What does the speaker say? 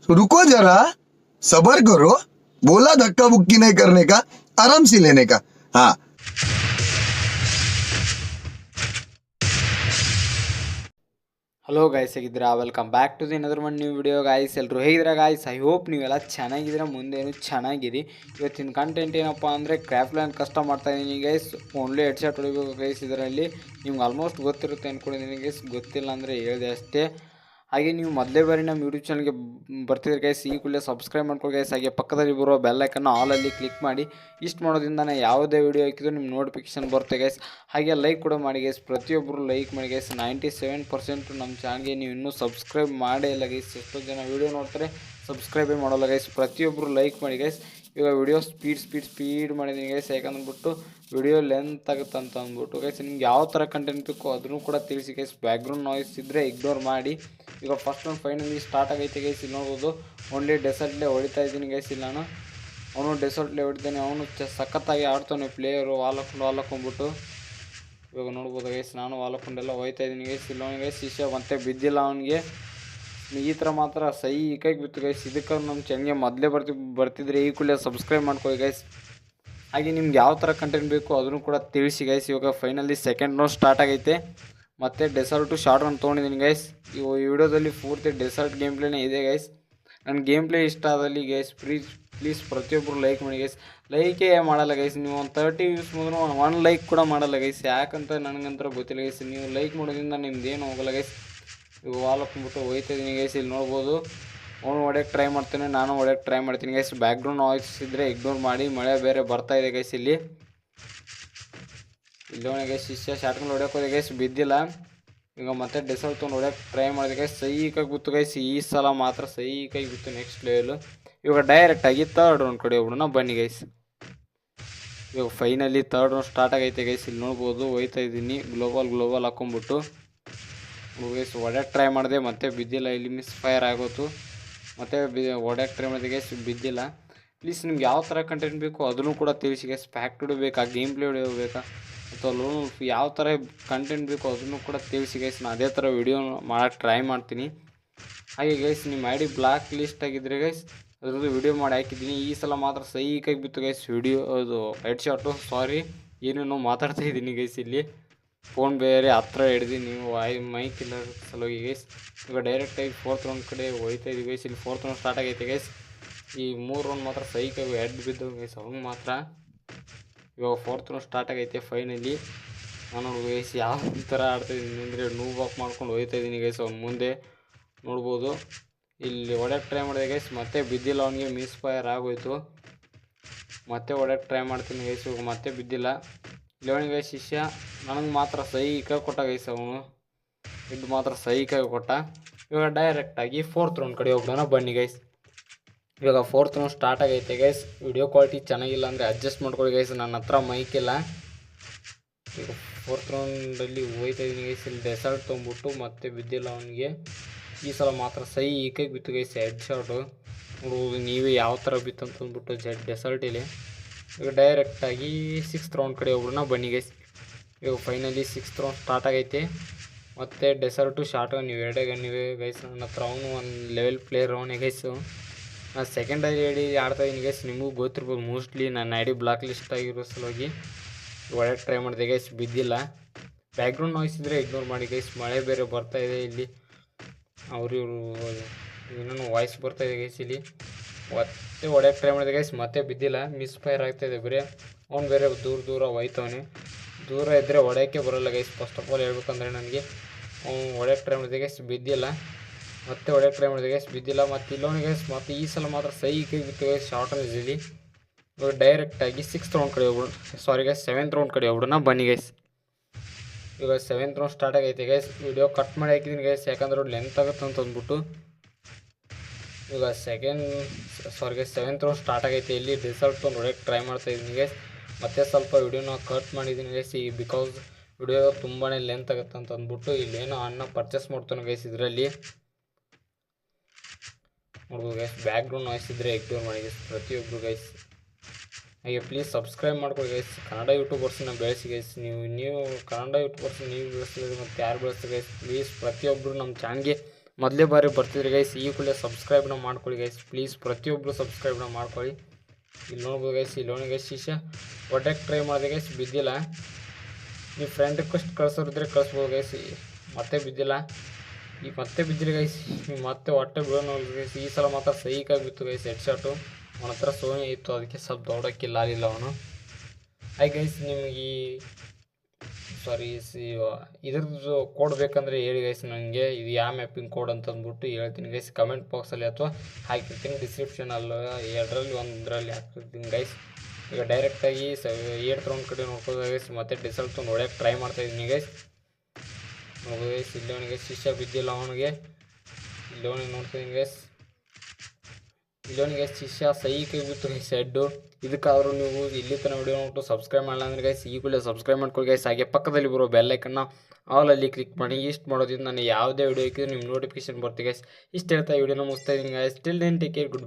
रुको जरा, सबर करो। बोला धक्का बुक्की नहीं करने का, आराम से लेने का। हाँ। ಹಲೋ ಗೈಸ್, ಹೇಗಿದ್ದೀರಾ? Welcome back to the another one new video guys. ಎಲ್ಲರೂ ಹೇಗಿದ್ದೀರಾ ಗಾಯ್ಸ್? ಐ ಹೋಪ್ ನೀವೆಲ್ಲ ಚೆನ್ನಾಗಿದ್ದೀರಾ, ಮುಂದೇನು ಚೆನ್ನಾಗಿರಿ. ಇವತ್ತಿನ ಕಂಟೆಂಟ್ ಏನಪ್ಪ ಅಂದರೆ ಕ್ರಾಫ್ಟ್ಲ್ಯಾಂಡ್ ಕಷ್ಟ ಮಾಡ್ತಾಯಿದ್ದೀನಿ ಗೈಸ್. ಓನ್ಲಿ ಹೆಡ್ಶಾಟ್ ಹೊಡಿಬೇಕು ಗೈಸ್. ಇದರಲ್ಲಿ ನಿಮ್ಗೆ ಆಲ್ಮೋಸ್ಟ್ ಗೊತ್ತಿರುತ್ತೆ ಅಂದ್ಕೊಂಡಿದ್ದೀನಿ ಗೈಸ್. ಗೊತ್ತಿಲ್ಲ ಅಂದರೆ ಹೇಳಿದೆ ಅಷ್ಟೇ. ಹಾಗೆ ನೀವು ಮೊದಲೇ ಬಾರಿ ನಮ್ಮ ಯೂಟ್ಯೂಬ್ ಚಾನಲ್ಗೆ ಬರ್ತಿದ್ರೆ ಗೈಸ್, ಈ ಕೂಡಲೇ ಸಬ್ಸ್ಕ್ರೈಬ್ ಮಾಡ್ಕೊಳ್ಳಿ ಗೈಸ್. ಹಾಗೆ ಪಕ್ಕದಲ್ಲಿ ಬರುವ ಬೆಲ್ಲೈಕನ್ನು ಆಲಲ್ಲಿ ಕ್ಲಿಕ್ ಮಾಡಿ. ಇಷ್ಟು ಮಾಡೋದ್ರಿಂದ ನಾನು ಯಾವುದೇ ವಿಡಿಯೋ ಹಾಕಿದ್ರು ನಿಮ್ಮ ನೋಟಿಫಿಕೇಶನ್ ಬರುತ್ತೆ ಗೈಸ್. ಹಾಗೆ ಲೈಕ್ ಕೂಡ ಮಾಡಿ ಗೈಸ್, ಪ್ರತಿಯೊಬ್ಬರು ಲೈಕ್ ಮಾಡಿ ಗೈಸ್. 97% ನಮ್ಮ ಚಾನಲ್ಗೆ ನೀವು ಇನ್ನೂ ಸಬ್ಸ್ಕ್ರೈಬ್ ಮಾಡೇ ಇಲ್ಲ ಗೈಸ್. ಎಷ್ಟೋ ಜನ ವೀಡಿಯೋ ನೋಡ್ತಾರೆ, ಸಬ್ಸ್ಕ್ರೈಬೇ ಮಾಡೋಲ್ಲ ಗೈಸ್. ಪ್ರತಿಯೊಬ್ಬರು ಲೈಕ್ ಮಾಡಿ ಗೈಸ್. ಇವಾಗ ವಿಡಿಯೋ ಸ್ಪೀಡ್ ಮಾಡಿದ್ದೀನಿ ಗೈಸ್, ಯಾಕಂದ್ಬಿಟ್ಟು ವಿಡಿಯೋ ಲೆಂತ್ ಆಗುತ್ತೆ ಅಂತ ಅಂದ್ಬಿಟ್ಟು ಗೈಸ್. ನಿಮ್ಗೆ ಯಾವ ಥರ ಕಂಟೆಂಟ್ ಬೇಕೋ ಅದನ್ನು ಕೂಡ ತಿಳಿಸಿ ಗೈಸ್. ಬ್ಯಾಕ್ಗ್ರೌಂಡ್ ನಾಯ್ಸ್ ಇದ್ದರೆ ಇಗ್ನೋರ್ ಮಾಡಿ. ಈಗ ಫಸ್ಟ್ ಒಂದು ಫೈನಲಿ ಸ್ಟಾರ್ಟ್ ಆಗೈತೆ ಗೈಸ್. ಇಲ್ಲಿ ನೋಡ್ಬೋದು, ಓನ್ಲಿ ಡೆಸರ್ಟ್ಲೇ ಹೊಡಿತಾ ಇದ್ದೀನಿ ಗೈಸ್. ಇಲ್ಲಿ ನಾನು ಅವನು ಡೆಸರ್ಟ್ಲೇ ಹೊಡಿತಾನೆ. ಅವನು ಸಖತ್ತಾಗಿ ಆಡ್ತಾನೆ ಪ್ಲೇಯರು, ವಾಲ್ ಹಾಕೊಂಡ್ಬಿಟ್ಟು. ಇವಾಗ ನೋಡ್ಬೋದು ಗೈಸ್, ನಾನು ವಾಲ್ ಹಾಕೊಂಡೆಲ್ಲ ಹೋಯ್ತಾ ಇದ್ದೀನಿ ಗೈಸ್. ಇಲ್ಲ ಅವನಿಗೆ ಶಿಷ್ಯ ಮತ್ತೆ ಬಿದ್ದಿಲ್ಲ ಅವನಿಗೆ. ಈ ಥರ ಮಾತ್ರ ಸಹಿ ಕೈಗೆ ಬಿತ್ತು ಗೈಸ್. ಇದಕ್ಕೆ ನಮ್ಮ ಚಾನಲ್ಗೆ ಮೊದಲೇ ಬರ್ತಿದ್ರೆ ಈ ಕೂಡಲೇ ಸಬ್ಸ್ಕ್ರೈಬ್ ಮಾಡ್ಕೊಳ್ಳಿ ಗೈಸ್. ಹಾಗೆ ನಿಮ್ಗೆ ಯಾವ ಥರ ಕಂಟೆಂಟ್ ಬೇಕು ಅದನ್ನು ಕೂಡ ತಿಳಿಸಿ ಗೈಸ್. ಇವಾಗ ಫೈನಲಿ ಸೆಕೆಂಡ್ ರೌಂಡ್ ಸ್ಟಾರ್ಟ್ ಆಗೈತೆ. ಮತ್ತು ಡೆಸರ್ಟು ಶಾರ್ಟ್ ರನ್ ತೊಗೊಂಡಿದ್ದೀನಿ ಗೈಸ್. ಈ ವಿಡಿಯೋದಲ್ಲಿ ಪೂರ್ತಿ ಡೆಸರ್ಟ್ ಗೇಮ್ ಪ್ಲೇನೇ ಇದೆ ಗೈಸ್. ನನ್ನ ಗೇಮ್ ಪ್ಲೇ ಇಷ್ಟ ಆದಲ್ಲಿ ಗೈಸ್ ಪ್ಲೀಸ್ ಪ್ರತಿಯೊಬ್ಬರು ಲೈಕ್ ಮಾಡಿ ಗೈಸ್. ಲೈಕೇ ಮಾಡಲ್ಲ ಗೈಸ್. ನೀವು ಒಂದು 30 ವ್ಯೂಸ್ ಬಂದರೂ 1 ಲೈಕ್ ಕೂಡ ಮಾಡಲ್ಲ ಗೈಸ್. ಯಾಕಂತ ನನಗಂತರ ಗೊತ್ತಿಲ್ಲ ಗೈಸ್. ನೀವು ಲೈಕ್ ಮಾಡೋದ್ರಿಂದ ನಿಮ್ದೇನು ಹೋಗಲ್ಲ ಗೈಸ್. ಈಗ ವಾಲ್ ಹಾಕ್ಬಿಟ್ಟು ಹೋಯ್ತಾ ಇದ್ದೀನಿ ಗೈಸ್. ಇಲ್ಲಿ ನೋಡ್ಬೋದು, ಅವನು ಹೊಡೆಯೋಕ್ಕೆ ಟ್ರೈ ಮಾಡ್ತಾನೆ, ನಾನು ಹೊಡೆಯೋಕ್ಕೆ ಟ್ರೈ ಮಾಡ್ತೀನಿ ಗೈಸ್. ಬ್ಯಾಕ್ಗ್ರೌಂಡ್ ನಾಯ್ಸ್ ಇದ್ದರೆ ಇಗ್ನೋರ್ ಮಾಡಿ. ಮಳೆ ಬೇರೆ ಬರ್ತಾ ಇದೆ ಗೈಸ್. ಇಲ್ಲಿ ಗೈಸ್ ಶಿಷ್ಯ ಶಾರ್ಟ್ಗಳು ಹೊಡೆಯೋಕೆ ಹೋದೆ ಗೈಸ್, ಬಿದ್ದಿಲ್ಲ. ಈಗ ಮತ್ತೆ ಡೆಸರ್ಟ್ ತೊಗೊಂಡು ಹೊಡೆಯೋಕ್ಕೆ ಟ್ರೈ ಮಾಡಿದೆ ಗೈಸ್. ಸೈಕಾಗಿ ಬಿತ್ತು ಗೈಸ್. ಈ ಸಲ ಮಾತ್ರ ಸೈಕಾಗಿ ಬಿತ್ತು ನೆಕ್ಸ್ಟ್ ಲೆವೆಲು. ಇವಾಗ ಡೈರೆಕ್ಟಾಗಿ ಥರ್ಡ್ ರೌಂಡ್ ಕಡೆ ಹೋಗ್ಬಿಡೋಣ ಬನ್ನಿ ಗೈಸ್. ಇವಾಗ ಫೈನಲಿ ಥರ್ಡ್ ರೌಂಡ್ ಸ್ಟಾರ್ಟ್ ಆಗೈತೆ ಗೈಸ್. ಇಲ್ಲಿ ನೋಡ್ಬೋದು, ಹೋಯ್ತಾ ಇದ್ದೀನಿ ಗ್ಲೋಬಲ್ ಹಾಕ್ಕೊಂಬಿಟ್ಟು ಗೈಸ್. ಹೊಡೆಯೋಕ್ಕೆ ಟ್ರೈ ಮಾಡಿದೆ, ಮತ್ತೆ ಬಿದ್ದಿಲ್ಲ. ಇಲ್ಲಿ ಮಿಸ್ ಫೈರ್ ಆಗೋತು. ಮತ್ತೆ ಹೊಡೆಯೋಕ್ಕೆ ಟ್ರೈ ಮಾಡಿದೆ ಗೈಸ್, ಬಿದ್ದಿಲ್ಲ. ಪ್ಲೀಸ್ ನಿಮ್ಗೆ ಯಾವ ಥರ ಕಂಟೆಂಟ್ ಬೇಕು ಅದನ್ನು ಕೂಡ ತಿಳಿಸಿ ಗೈಸ್. ಪ್ಯಾಕ್ಟ್ ಬೇಕಾ, ಗೇಮ್ ಪ್ಲೇ ಬೇಕಾ, ಅಥವಾ ಲೋನ್ ಯಾವ ಥರ ಕಂಟೆಂಟ್ ಬೇಕು ಅದನ್ನು ಕೂಡ ತಿಳಿಸಿ ಗೈಸ್. ನಾನು ಅದೇ ಥರ ವಿಡಿಯೋ ಮಾಡೋಕ್ಕೆ ಟ್ರೈ ಮಾಡ್ತೀನಿ. ಹಾಗೆ ಗೈಸ್, ನಿಮ್ಮ ಐ ಡಿ ಬ್ಲಾಕ್ ಲಿಸ್ಟ್ ಆಗಿದ್ದರೆ ಗೈಸ್ ಅದ್ರದ್ದು ವಿಡಿಯೋ ಮಾಡಿ ಹಾಕಿದ್ದೀನಿ. ಈ ಸಲ ಮಾತ್ರ ಸೈಕಾಗಿ ಬಿತ್ತು ಗೈಸ್ ವಿಡಿಯೋ. ಅದು ಹೆಡ್ಶಾಟು, ಸಾರಿ ಏನೇನೋ ಮಾತಾಡ್ತಾ ಇದ್ದೀನಿ ಗೈಸ್. ಇಲ್ಲಿ ಫೋನ್ ಬೇರೆ ಹತ್ರ ಹಿಡ್ದು ನೀವು ಮೈಕ್ ಇಲ್ಲ ಸಲುವಾಗಿ ಗೈಸ್. ಇವಾಗ ಡೈರೆಕ್ಟಾಗಿ ಫೋರ್ತ್ ರೌಂಡ್ ಕಡೆ ಹೋಯ್ತಾ ಇದ್ದೀವಿ ಗೈಸ್. ಇಲ್ಲಿ ಫೋರ್ತ್ ರೌಂಡ್ ಸ್ಟಾರ್ಟ್ ಆಗೈತೆ ಗೈಸ್. ಈ 3 ರೌಂಡ್ ಮಾತ್ರ ಸೈಕಾಗಿ ಹೆಡ್ ಬಿದ್ದವು ಗೈಸ್, ಅವ್ನು ಮಾತ್ರ. ಇವಾಗ ಫೋರ್ತ್ ರೌಂಡ್ ಸ್ಟಾರ್ಟ್ ಆಗೈತೆ ಫೈನಲಿ. ನಾನು ನೋಡ್ಬೋದು ಗೈಸ್ ಯಾವ ಥರ ಆಡ್ತಾಯಿದ್ದೀನಿ ಅಂದರೆ ನೂಬ್ ಆಫ್ ಮಾಡ್ಕೊಂಡು ಹೋಗ್ತಾ ಇದ್ದೀನಿ ಗೈಸ್. ಅವ್ನು ಮುಂದೆ ನೋಡ್ಬೋದು. ಇಲ್ಲಿ ಹೊಡೆಯೋಕ್ಕೆ ಟ್ರೈ ಮಾಡಿದೆ ಗೈಸ್, ಮತ್ತೆ ಬಿದ್ದಿಲ್ಲ. ಅವನಿಗೆ ಮಿಸ್ ಫೈರ್ ಆಗೋಯ್ತು. ಮತ್ತೆ ಹೊಡೆಯೋಕ್ಕೆ ಟ್ರೈ ಮಾಡ್ತೀನಿ ಗೈಸ್. ಇವಾಗ ಮತ್ತೆ ಬಿದ್ದಿಲ್ಲ. ಇಲ್ಲಿ ಗೈಸ್ ಶಿಷ್ಯ ನನಗೆ ಮಾತ್ರ ಸೈಕಾಗಿ ಕೊಟ್ಟ ಗೈಸ್. ಅವನು ಇದು ಮಾತ್ರ ಸೈಕಾಗಿ ಕೊಟ್ಟ. ಇವಾಗ ಡೈರೆಕ್ಟಾಗಿ ಫೋರ್ತ್ ರೌಂಡ್ ಕಡೆ ಹೋಗೋಣ ಬನ್ನಿ ಗೈಸ್. ಇವಾಗ ಫೋರ್ತ್ ರೌಂಡ್ ಸ್ಟಾರ್ಟ್ ಆಗೈತೆ ಗೈಸ್. ವಿಡಿಯೋ ಕ್ವಾಲಿಟಿ ಚೆನ್ನಾಗಿಲ್ಲ ಅಂದರೆ ಅಡ್ಜಸ್ಟ್ ಮಾಡ್ಕೊಳ್ಳಿ ಗೈಸ್, ನನ್ನ ಹತ್ರ ಮೈಕ್ ಇಲ್ಲ. ಈಗ ಫೋರ್ತ್ ರೌಂಡಲ್ಲಿ ಹೋಯ್ತಾ ಇದ್ದೀನಿ ಗೈಸ್. ಇಲ್ಲಿ ಡೆಸರ್ಟ್ ತೊಗೊಂಬಿಟ್ಟು ಮತ್ತೆ ಬಿದ್ದಿಲ್ಲ ಅವನಿಗೆ. ಈ ಸಲ ಮಾತ್ರ ಸೈಕಾಗಿ ಬಿತ್ತು ಗೈಸ್ ಹೆಡ್ ಶಾಟು. ನೋಡ್ಬೋದು ನೀವೇ ಯಾವ ಥರ ಬಿತ್ತು ಅಂತಂದ್ಬಿಟ್ಟು ಡೆಸರ್ಟ್ ಇಲ್ಲಿ. ಈಗ ಡೈರೆಕ್ಟಾಗಿ 6th ರೌಂಡ್ ಕಡೆ ಹೋಗೋಣ ಬನ್ನಿ ಗೈಸ್. ಇವಾಗ ಫೈನಲಿ 6th ರೌಂಡ್ ಸ್ಟಾರ್ಟ್ ಆಗೈತೆ. ಮತ್ತು ಡೆಸರ್ಟು ಶಾರ್ಟ್ ನೀವು ಎರಡೇ ಗನ್ನಿವೆ ಗೈಸ್. ನನ್ನ ಹತ್ರ ಅವನು ಒಂದು ಲೆವೆಲ್ ಪ್ಲೇಯರ್ ಅವನೇ ಗೈಸು. ನಾನು ಸೆಕೆಂಡ್ ಐ ಡಿ ಆಡ್ತಾಯಿದ್ದೀನಿ ಗೈಸ್. ನಿಮಗೂ ಗೊತ್ತಿರ್ಬೋದು ಮೋಸ್ಟ್ಲಿ ನನ್ನ ಐ ಡಿ ಬ್ಲಾಕ್ ಲಿಸ್ಟ್ ಆಗಿರೋ ಸಲುವಾಗಿ ಹೊಡೆಯೋಕ್ಕೆ ಟ್ರೈ ಮಾಡಿದೆ ಗೈಸ್, ಬಿದ್ದಿಲ್ಲ. ಬ್ಯಾಕ್ಗ್ರೌಂಡ್ ನಾಯ್ಸ್ ಇದ್ದರೆ ಇಗ್ನೋರ್ ಮಾಡಿ ಗೈಸ್. ಮಳೆ ಬೇರೆ ಬರ್ತಾಯಿದೆ ಇಲ್ಲಿ. ಇವರು ಇನ್ನೂ ವಾಯ್ಸ್ ಬರ್ತಾಯಿದೆ ಗೈಸ್. ಇಲ್ಲಿ ಮತ್ತೆ ಹೊಡೆಯೋಕ್ಕೆ ಟ್ರೈ ಮಾಡಿದೆ ಗೈಸ್, ಮತ್ತೆ ಬಿದ್ದಿಲ್ಲ. ಮಿಸ್ ಫೈರ್ ಆಗ್ತಾಯಿದೆ ಬರೀ. ಅವ್ನು ಬೇರೆ ದೂರ ಹೋಯ್ತವನೆ. ದೂರ ಇದ್ದರೆ ಹೊಡೆಯೋಕ್ಕೆ ಬರೋಲ್ಲ ಗೈಸ್. ಫಸ್ಟ್ ಆಫ್ ಆಲ್ ಹೇಳ್ಬೇಕಂದ್ರೆ ನನಗೆ ಅವ್ನು ಹೊಡೆಯೋಕ್ಕೆ ಟ್ರೈ ಮಾಡಿದೆ ಗೈಸ್, ಬಿದ್ದಿಲ್ಲ. ಮತ್ತೆ ಹೊಡೆಯೋಕ್ಕೆ ಟ್ರೈ ಮಾಡಿದೆ ಗೈಸ್, ಬಿದ್ದಿಲ್ಲ. ಮತ್ತು ಇಲ್ಲವನಿಗೆ ಗೈಸ್ ಮತ್ತೆ ಈ ಸಲ ಮಾತ್ರ ಸೈಕಾಗಿ ಬಿತ್ತು ಗೈಸ್ ಶಾರ್ಟ್ ರನ್ ಇಲ್ಲಿ. ಇವಾಗ ಡೈರೆಕ್ಟಾಗಿ 6th ರೌಂಡ್ ಕಡೆ ಹೋಗ್ಬಿಡೋಣ, ಸಾರಿ ಗೈಸ್ 7th ರೌಂಡ್ ಕಡೆ ಹೋಗ್ಬಿಡೋಣ ಬನ್ನಿ ಗೈಸ್. ಇವಾಗ 7th ರೌಂಡ್ ಸ್ಟಾರ್ಟ್ ಆಗೈತೆ ಗೈಸ್. ವಿಡಿಯೋ ಕಟ್ ಮಾಡಿ ಹಾಕಿದ್ದೀನಿ ಗೈಸ್, ಯಾಕಂದ್ರೆ ಲೆಂತ್ ಆಗುತ್ತೆ ಅಂತ ಅಂದ್ಬಿಟ್ಟು. ಈಗ 7th ರೌಂಡ್ ಸ್ಟಾರ್ಟ್ ಆಗೈತೆ. ಇಲ್ಲಿ ರಿಸಲ್ಟ್ ಒಂದು ಹೊಡೆಯೋಕ್ಕೆ ಟ್ರೈ ಮಾಡ್ತಾಯಿದ್ದೀನಿ ಗೈಸ್. ಮತ್ತೆ ಸ್ವಲ್ಪ ವಿಡಿಯೋನ ಕಟ್ ಮಾಡಿದ್ದೀನಿ ಗೈಸ್, ಬಿಕಾಸ್ ವಿಡಿಯೋ ತುಂಬಾ ಲೆಂತ್ ಆಗುತ್ತೆ ಅಂತ ಅಂದ್ಬಿಟ್ಟು. ಇಲ್ಲೇನೋ ಅಣ್ಣ ಪರ್ಚೇಸ್ ಮಾಡ್ತಾನೆ ಗೈಸ್. ಇದರಲ್ಲಿ ನೋಡ್ಬೋದು ಗೈಸ್, ಬ್ಯಾಕ್ಗ್ರೌಂಡ್ ನಾಯ್ಸ್ ಇದ್ದರೆ ಇಗ್ನೋರ್ ಮಾಡಿ ಗೈಸ್ ಪ್ರತಿಯೊಬ್ಬರು ಗೈಸ್. ಹಾಗೆ ಪ್ಲೀಸ್ ಸಬ್ಸ್ಕ್ರೈಬ್ ಮಾಡ್ಕೊಳ್ಳಿ ಗೈಸ್. ಕನ್ನಡ ಯೂಟ್ಯೂಬರ್ಸ್ನ ಬೆಳೆಸಿ ಗೈಸ್. ನೀವು ಕನ್ನಡ ಯೂಟ್ಯೂಬರ್ಸ್ ನೀವು ಬೆಳೆಸಿದ್ರೆ ಮತ್ತು ಯಾರು ಬೆಳೆಸ್ತಾರೆ ಗೈಸ್. ಪ್ಲೀಸ್ ಪ್ರತಿಯೊಬ್ಬರು ನಮ್ಮ ಚಾನಲ್ಗೆ ಮೊದಲೇ ಬಾರಿ ಬರ್ತಿದ್ರಿ ಗೈಸ್ ಈ ಕೂಡಲೇ ಸಬ್ಸ್ಕ್ರೈಬ್ನ ಮಾಡ್ಕೊಳ್ಳಿ ಗೈಸ್ ಪ್ಲೀಸ್, ಪ್ರತಿಯೊಬ್ಬರು ಸಬ್ಸ್ಕ್ರೈಬ್ನ ಮಾಡ್ಕೊಳ್ಳಿ. ಇಲ್ಲಿ ನೋಡ್ಬೋದು ಗೈಸ್, ಇಲ್ಲಿ ನೋಡಿ ಗೈಸ್ ಶಿಷ್ಯ ಹೊಟ್ಟೆಗೆ ಟ್ರೈ ಮಾಡಿದೆ ಗೈಸ್, ಬಿದ್ದಿಲ್ಲ. ನೀವು ಫ್ರೆಂಡ್ ರಿಕ್ವೆಸ್ಟ್ ಕಳ್ಸೋರಿದ್ರೆ ಕಳಿಸ್ಬೋದು ಗೈಸ್. ಮತ್ತೆ ಬಿದ್ದಿಲ್ಲ, ಈಗ ಮತ್ತೆ ಬಿದ್ದಿಲ್ಲ ಗೈಸ್, ನೀವು ಮತ್ತೆ ಹೊಟ್ಟೆ ಬಿಡೋಣ ಗೈಸ್. ಈ ಸಲ ಮಾತ್ರ ಸೈಕಾಗಿ ಬಿತ್ತು ಗೈಸ್ ಹೆಡ್ ಶಾಟು. ಅವನ ಹತ್ರ ಸೋನಿ ಇತ್ತು, ಅದಕ್ಕೆ ಸ್ವಲ್ಪ ದೊಡ್ಡಕ್ಕಿಲ್ಲ ಆಗಿಲ್ಲ ಅವನು. ಹಾಯ್ ಗೈಸ್, ನಿಮಗೆ ಇದ್ರದ್ದು ಕೋಡ್ ಬೇಕಂದರೆ ಹೇಳಿ ಗೈಸ್ ನನಗೆ, ಇದು ಯಾವ ಮ್ಯಾಪಿಂಗ್ ಕೋಡ್ ಅಂತ ಅಂದ್ಬಿಟ್ಟು ಹೇಳ್ತೀನಿ ಗೈಸ್ ಕಮೆಂಟ್ ಬಾಕ್ಸಲ್ಲಿ ಅಥವಾ ಹಾಕಿರ್ತೀನಿ ಡಿಸ್ಕ್ರಿಪ್ಷನಲ್ಲಿ, ಎರಡರಲ್ಲಿ ಒಂದರಲ್ಲಿ ಹಾಕಿರ್ತೀನಿ ಗೈಸ್. ಈಗ ಡೈರೆಕ್ಟಾಗಿ 8th ರೌಂಡ್ ಕಡೆ ನೋಡ್ಕೋದು ಗೈಸ್, ಮತ್ತೆ ಡಿಸಲ್ಟು ನೋಡೋಕ್ಕೆ ಟ್ರೈ ಮಾಡ್ತಾಯಿದ್ದೀನಿ ಗೈಸ್. ನೋಡ್ಬೋದು ಗೈಸ್, ಇಲ್ಲವನಿಗೆ ಶಿಷ್ಯ ಬಿದ್ದಿಲ್ಲ ಅವನಿಗೆ, ಇಲ್ಲವನಿಗೆ ನೋಡ್ತಿದ್ದೀನಿ ಗೈಸ್, ಇಲ್ಲವನಿಗೆ ಶಿಷ್ಯ ಸೈಕಾಗಿ ಬಿತ್ತು ಗೈಸ್ ಹೆಡ್ಡು. ಇದಕ್ಕಾದರೂ ನೀವು ಇಲ್ಲಿ ತನಕ ವಿಡಿಯೋ ನೋಟ್ಟು ಸಬ್ಸ್ಕ್ರೈಬ್ ಮಾಡಲ್ಲ ಅಂದರೆ ಗೈಸ್ ಈ ಕೂಡಲೇ ಸಬ್ಸ್ಕ್ರೈಬ್ ಮಾಡ್ಕೊಳ್ಳಿ ಗೈಸ್. ಹಾಗೆ ಪಕ್ಕದಲ್ಲಿ ಬರೋ ಬೆಲ್ಲೈಕನ್ನ ಆಲಲ್ಲಿ ಕ್ಲಿಕ್ ಮಾಡಿ. ಇಷ್ಟು ಮಾಡೋದ್ರಿಂದ ನಾನು ಯಾವುದೇ ವಿಡಿಯೋ ಹಾಕಿದ್ರೆ ನಿಮ್ಮ ನೋಟಿಫಿಕೇಶನ್ ಬರ್ತೀವಿ ಗೈಸ್. ಇಷ್ಟು ಹೇಳ್ತಾ ವಿಡಿಯೋನ ಮುಗಿಸ್ತಾ ಇದ್ದೀನಿ guys. Till then take care, good by.